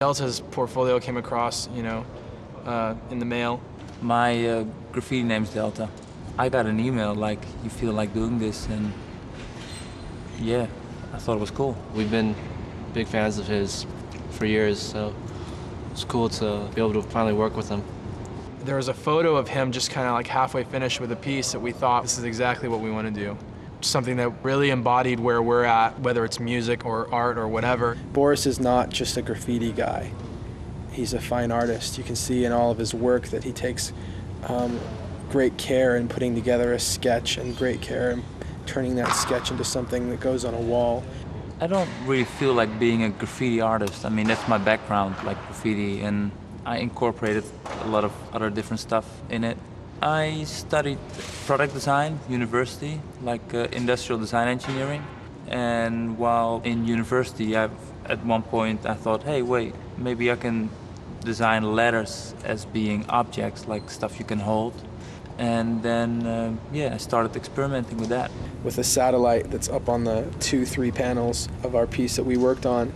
Delta's portfolio came across, in the mail. My graffiti name's Delta. I got an email like, you feel like doing this, and yeah, I thought it was cool. We've been big fans of his for years, so it's cool to be able to finally work with him. There was a photo of him just kind of like halfway finished with a piece that we thought, this is exactly what we want to do. Something that really embodied where we're at, whether it's music or art or whatever. Boris is not just a graffiti guy. He's a fine artist. You can see in all of his work that he takes great care in putting together a sketch and great care in turning that sketch into something that goes on a wall. I don't really feel like being a graffiti artist. I mean, that's my background, like graffiti, and I incorporated a lot of other different stuff in it. I studied product design, university, like industrial design engineering. And while in university, at one point I thought, hey, wait, maybe I can design letters as being objects, like stuff you can hold. And then, yeah, I started experimenting with that. With a satellite that's up on the 2-3 panels of our piece that we worked on,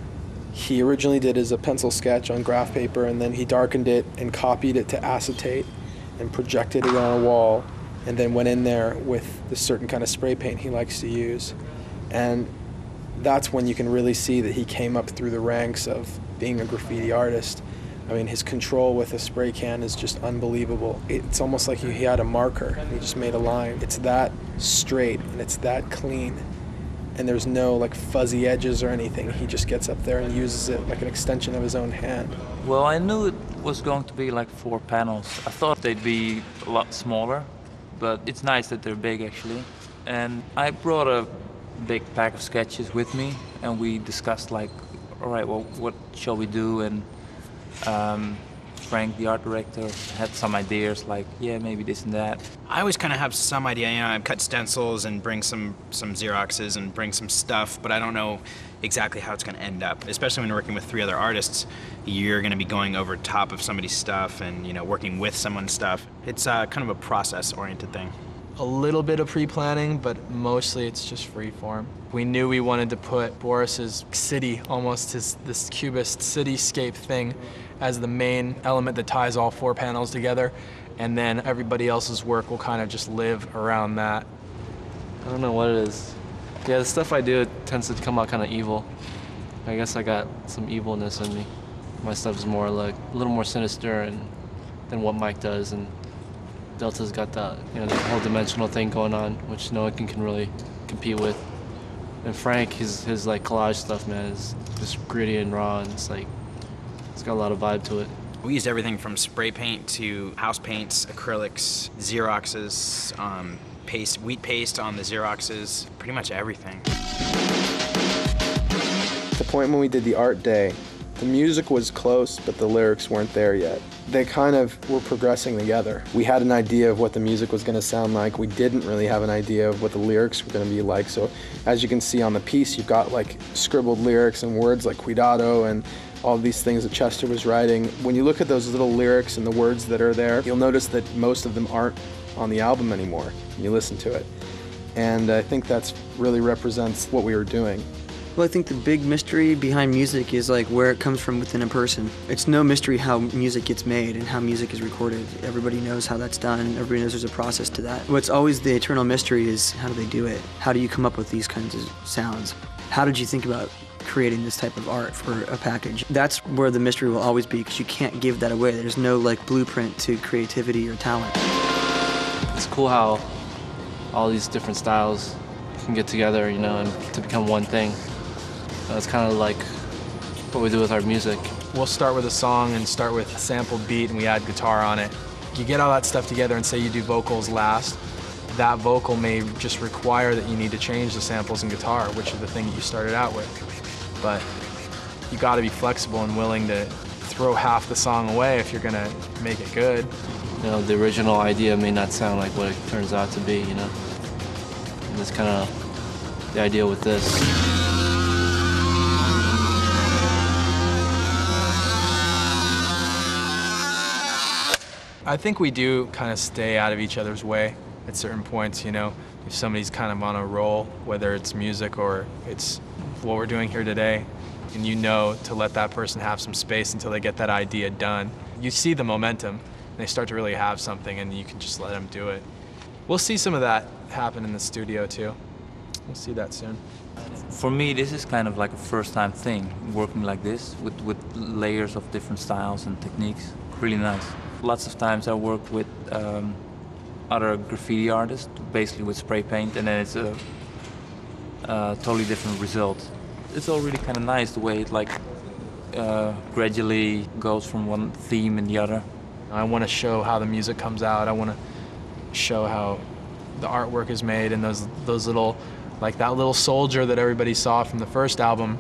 he originally did as a pencil sketch on graph paper, and then he darkened it and copied it to acetate and projected it on a wall, and then went in there with this certain kind of spray paint he likes to use. And that's when you can really see that he came up through the ranks of being a graffiti artist. I mean, his control with a spray can is just unbelievable. It's almost like he had a marker. He just made a line. It's that straight and it's that clean. And there's no like fuzzy edges or anything. He just gets up there and uses it like an extension of his own hand. Well, I knew it was going to be like 4 panels. I thought they'd be a lot smaller, but it's nice that they're big actually. And I brought a big pack of sketches with me, and we discussed like, all right, well, what shall we do? And Frank, the art director, had some ideas like, yeah, maybe this and that. I always kind of have some idea, I cut stencils and bring some Xeroxes and bring some stuff, but I don't know exactly how it's going to end up. Especially when you're working with 3 other artists, you're going to be going over top of somebody's stuff and, working with someone's stuff. It's kind of a process-oriented thing. A little bit of pre-planning, but mostly it's just free form. We knew we wanted to put Boris's city, almost this cubist cityscape thing, as the main element that ties all 4 panels together, and then everybody else's work will kind of just live around that. I don't know what it is. Yeah, the stuff I do tends to come out kind of evil. I guess I got some evilness in me. My stuff is more like a little more sinister than what Mike does, and Delta's got that, the whole dimensional thing going on, which no one can really compete with. And Frank, his like collage stuff, man, is just gritty and raw, and it's got a lot of vibe to it. We used everything from spray paint to house paints, acrylics, Xeroxes, wheat paste on the Xeroxes, pretty much everything. At the point when we did the art day, the music was close, but the lyrics weren't there yet. They kind of were progressing together. We had an idea of what the music was going to sound like. We didn't really have an idea of what the lyrics were going to be like. So as you can see on the piece, you've got like scribbled lyrics and words like cuidado and all these things that Chester was writing. When you look at those little lyrics and the words that are there, you'll notice that most of them aren't on the album anymore when you listen to it. And I think that's really represents what we were doing. Well, I think the big mystery behind music is like where it comes from within a person. It's no mystery how music gets made and how music is recorded. Everybody knows how that's done. Everybody knows there's a process to that. What's always the eternal mystery is how do they do it? How do you come up with these kinds of sounds? How did you think about creating this type of art for a package? That's where the mystery will always be, because you can't give that away. There's no like blueprint to creativity or talent. It's cool how all these different styles can get together, and to become one thing. It's kind of like what we do with our music. We'll start with a song and start with a sampled beat, and we add guitar on it. You get all that stuff together and say you do vocals last. That vocal may just require that you need to change the samples and guitar, which is the thing that you started out with. But you got to be flexible and willing to throw half the song away if you're going to make it good. The original idea may not sound like what it turns out to be, And that's kind of the idea with this. I think we do kind of stay out of each other's way at certain points, If somebody's kind of on a roll, whether it's music or it's what we're doing here today, and you know to let that person have some space until they get that idea done. You see the momentum, and they start to really have something, and you can just let them do it. We'll see some of that happen in the studio too. We'll see that soon. For me, this is kind of like a first-time thing, working like this with layers of different styles and techniques. Really nice. Lots of times I work with other graffiti artists, basically with spray paint, and then it's a totally different result. It's all really kind of nice the way it like gradually goes from one theme and the other. I want to show how the music comes out. I want to show how the artwork is made, and those little, like that little soldier that everybody saw from the first album,